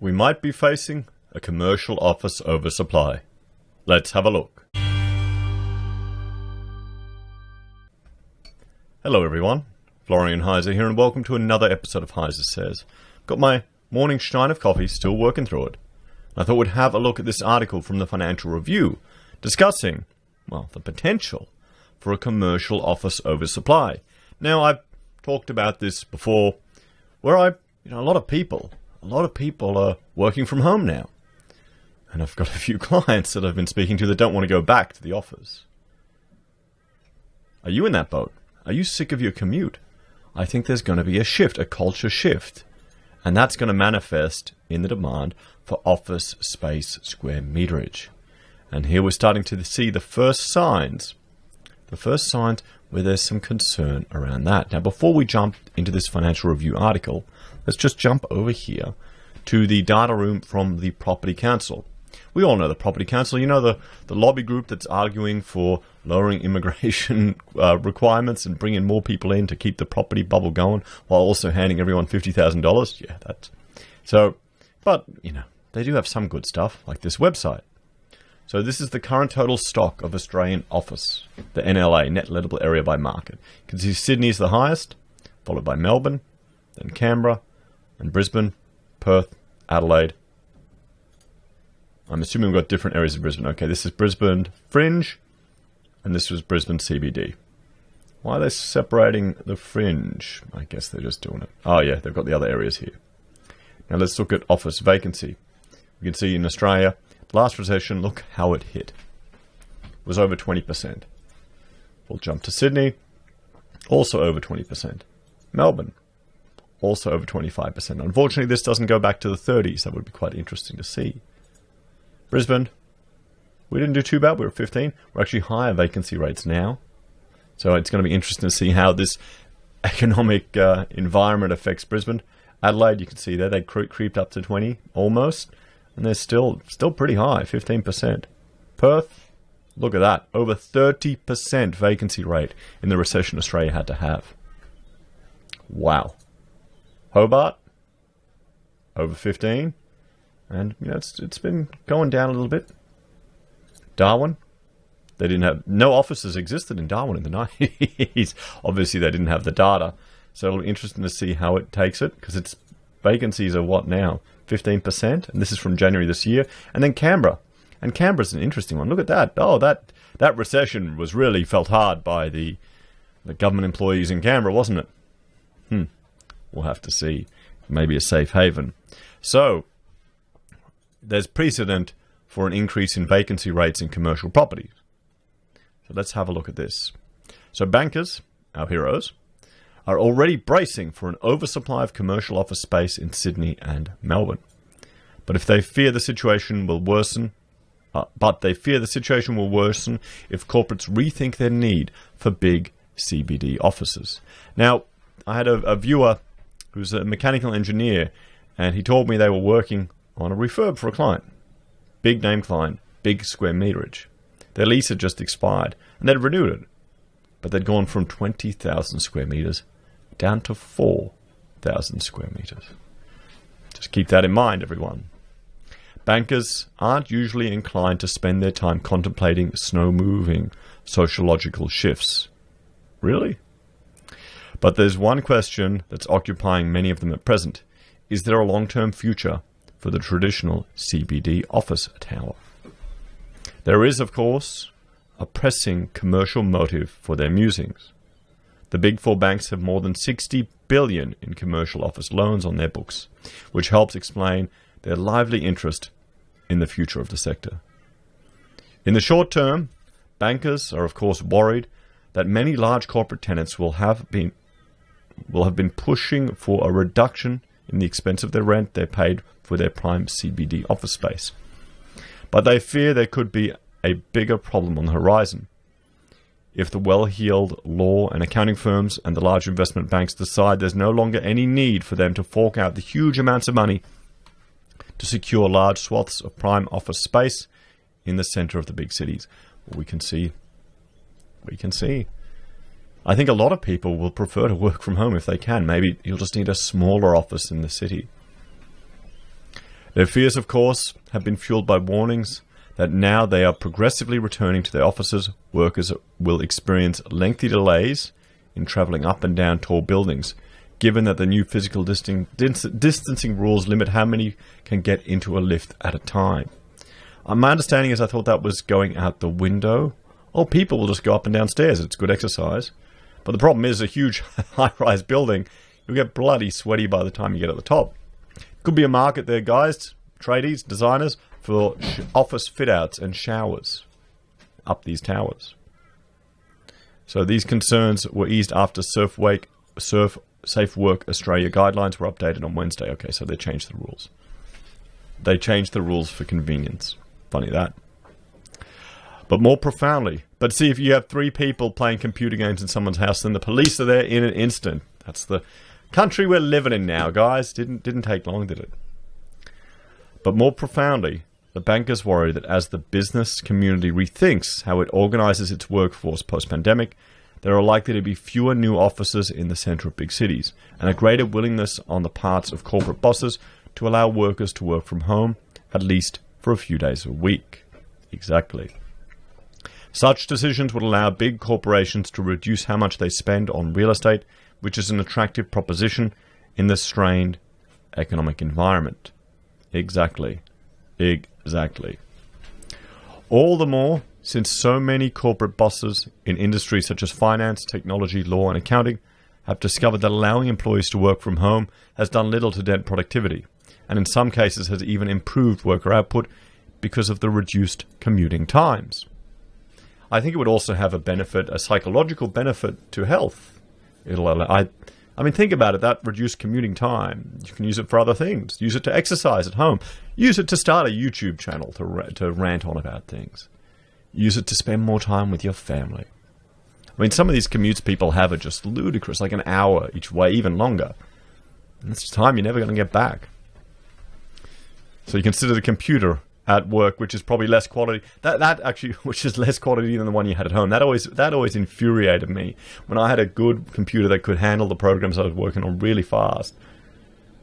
we might be facing a commercial office oversupply. Let's have a look. Hello everyone, Florian.Heise here, and welcome to another episode of HeiseSays. Got my morning stein of coffee, still working through it. I thought we'd have a look at this article from the Financial Review discussing, well, the potential for a commercial office oversupply. Now, I've talked about this before, where a lot of people are working from home now. And I've got a few clients that I've been speaking to that don't want to go back to the office. Are you in that boat? Are you sick of your commute? I think there's going to be a shift, a culture shift. And that's going to manifest in the demand for office space square meterage. And here we're starting to see the first signs where there's some concern around that. Now, before we jump into this Financial Review article, let's just jump over here to the data room from the Property Council. We all know the Property Council, the lobby group that's arguing for lowering immigration requirements and bringing more people in to keep the property bubble going while also handing everyone $50,000. Yeah, that's so. But, they do have some good stuff like this website. So this is the current total stock of Australian office, the NLA, net lettable area by market. You can see Sydney's the highest, followed by Melbourne, then Canberra, and Brisbane, Perth, Adelaide. I'm assuming we've got different areas of Brisbane. Okay, this is Brisbane Fringe, and this was Brisbane CBD. Why are they separating the Fringe? I guess they're just doing it. Oh yeah, they've got the other areas here. Now let's look at office vacancy. You can see in Australia, last recession, look how it hit. It was over 20%. We'll jump to Sydney, also over 20%. Melbourne, also over 25%. Unfortunately, this doesn't go back to the 30s. That would be quite interesting to see. Brisbane, we didn't do too bad. We were 15. We're actually higher vacancy rates now. So it's going to be interesting to see how this economic environment affects Brisbane. Adelaide, you can see there, they creeped up to 20 almost. And they're still pretty high, 15%. Perth, look at that, over 30% vacancy rate in the recession Australia had to have. Wow. Hobart, over 15. And, it's been going down a little bit. Darwin, they didn't have, no offices existed in Darwin in the 90s. Obviously, they didn't have the data. So it'll be interesting to see how it takes it, because its vacancies are what now? 15%, and this is from January this year. And then Canberra. And Canberra's an interesting one. Look at that. Oh, that recession was really felt hard by the government employees in Canberra, wasn't it? We'll have to see. Maybe a safe haven. So, there's precedent for an increase in vacancy rates in commercial properties. So let's have a look at this. So bankers, our heroes, are already bracing for an oversupply of commercial office space in Sydney and Melbourne. But they fear the situation will worsen if corporates rethink their need for big CBD offices. Now, I had a viewer who's a mechanical engineer, and he told me they were working on a refurb for a client. Big name client, big square meterage. Their lease had just expired, and they'd renewed it. But they'd gone from 20,000 square meters down to 4,000 square meters. Just keep that in mind, everyone. Bankers aren't usually inclined to spend their time contemplating slow-moving sociological shifts. Really? But there's one question that's occupying many of them at present. Is there a long-term future for the traditional CBD office tower? There is, of course, a pressing commercial motive for their musings. The Big Four banks have more than $60 billion in commercial office loans on their books, which helps explain their lively interest in the future of the sector. In the short term, bankers are of course worried that many large corporate tenants will have been pushing for a reduction in the expense of their rent they paid for their prime CBD office space. But they fear there could be a bigger problem on the horizon. If the well-heeled law and accounting firms and the large investment banks decide there's no longer any need for them to fork out the huge amounts of money to secure large swaths of prime office space in the center of the big cities, we can see. I think a lot of people will prefer to work from home if they can. Maybe you'll just need a smaller office in the city. Their fears, of course, have been fueled by warnings that now they are progressively returning to their offices, workers will experience lengthy delays in travelling up and down tall buildings, given that the new physical distancing rules limit how many can get into a lift at a time. My understanding is I thought that was going out the window. Oh, people will just go up and down stairs. It's good exercise. But the problem is a huge high-rise building. You'll get bloody sweaty by the time you get at the top. Could be a market there, guys, tradies, designers, for office fit-outs and showers up these towers. So these concerns were eased after Safe Work Australia guidelines were updated on Wednesday. Okay, so they changed the rules. They changed the rules for convenience. Funny that. But more profoundly, but see, if you have 3 people playing computer games in someone's house, then the police are there in an instant. That's the country we're living in now, guys. Didn't take long, did it? But more profoundly, the bankers worry that as the business community rethinks how it organizes its workforce post-pandemic, there are likely to be fewer new offices in the center of big cities, and a greater willingness on the parts of corporate bosses to allow workers to work from home, at least for a few days a week. Exactly. Such decisions would allow big corporations to reduce how much they spend on real estate, which is an attractive proposition in this strained economic environment. Exactly. All the more since so many corporate bosses in industries such as finance, technology, law, and accounting have discovered that allowing employees to work from home has done little to dent productivity, and in some cases has even improved worker output because of the reduced commuting times. I think it would also have a benefit, a psychological benefit to health. I mean, think about it, that reduced commuting time. You can use it for other things. Use it to exercise at home. Use it to start a YouTube channel to rant on about things. Use it to spend more time with your family. I mean, some of these commutes people have are just ludicrous, like an hour each way, even longer. And that's time you're never going to get back. So you consider the computer at work, which is probably less quality. That actually, which is less quality than the one you had at home. That always infuriated me when I had a good computer that could handle the programs I was working on really fast.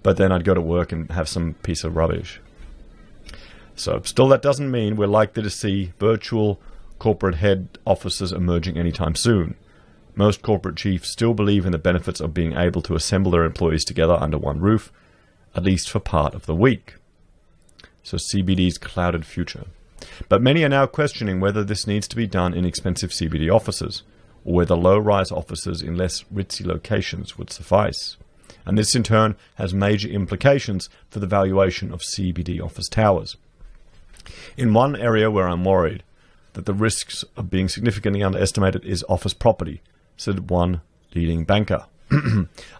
But then I'd go to work and have some piece of rubbish. So still, that doesn't mean we're likely to see virtual corporate head offices emerging anytime soon. Most corporate chiefs still believe in the benefits of being able to assemble their employees together under one roof, at least for part of the week. So CBD's clouded future. But many are now questioning whether this needs to be done in expensive CBD offices, or whether low-rise offices in less ritzy locations would suffice. And this in turn has major implications for the valuation of CBD office towers. In one area where I'm worried that the risks of being significantly underestimated is office property, said one leading banker.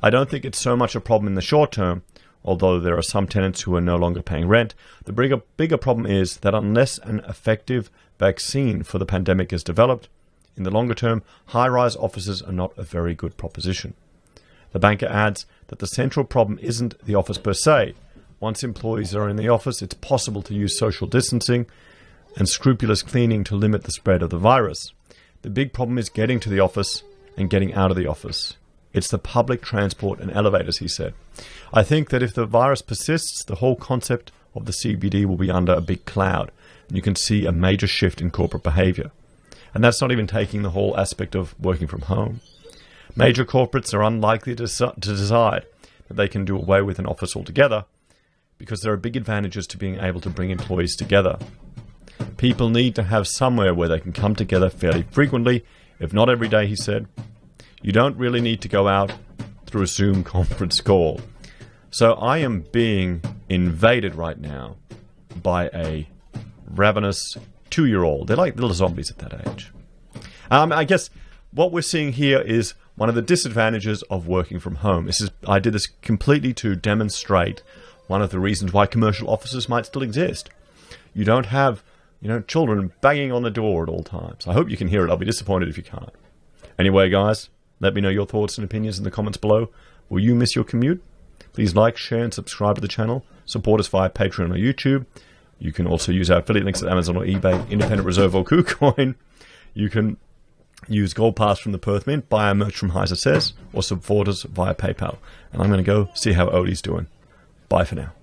I don't think it's so much a problem in the short term, although there are some tenants who are no longer paying rent. The bigger problem is that unless an effective vaccine for the pandemic is developed, in the longer term, high-rise offices are not a very good proposition. The banker adds that the central problem isn't the office per se. Once employees are in the office, it's possible to use social distancing and scrupulous cleaning to limit the spread of the virus. The big problem is getting to the office and getting out of the office. It's the public transport and elevators, he said. I think that if the virus persists, the whole concept of the CBD will be under a big cloud, and you can see a major shift in corporate behavior. And that's not even taking the whole aspect of working from home. Major corporates are unlikely to decide that they can do away with an office altogether, because there are big advantages to being able to bring employees together. People need to have somewhere where they can come together fairly frequently, if not every day, he said. You don't really need to go out through a Zoom conference call. So I am being invaded right now by a ravenous 2-year-old. They're like little zombies at that age. I guess what we're seeing here is one of the disadvantages of working from home. I did this completely to demonstrate one of the reasons why commercial offices might still exist. You don't have, children banging on the door at all times. I hope you can hear it. I'll be disappointed if you can't. Anyway, guys, let me know your thoughts and opinions in the comments below. Will you miss your commute? Please like, share, and subscribe to the channel. Support us via Patreon or YouTube. You can also use our affiliate links at Amazon or eBay, Independent Reserve or Kucoin. You can use Gold Pass from the Perth Mint, buy our merch from HeiseSays, or support us via PayPal. And I'm going to go see how Odie's doing. Bye for now.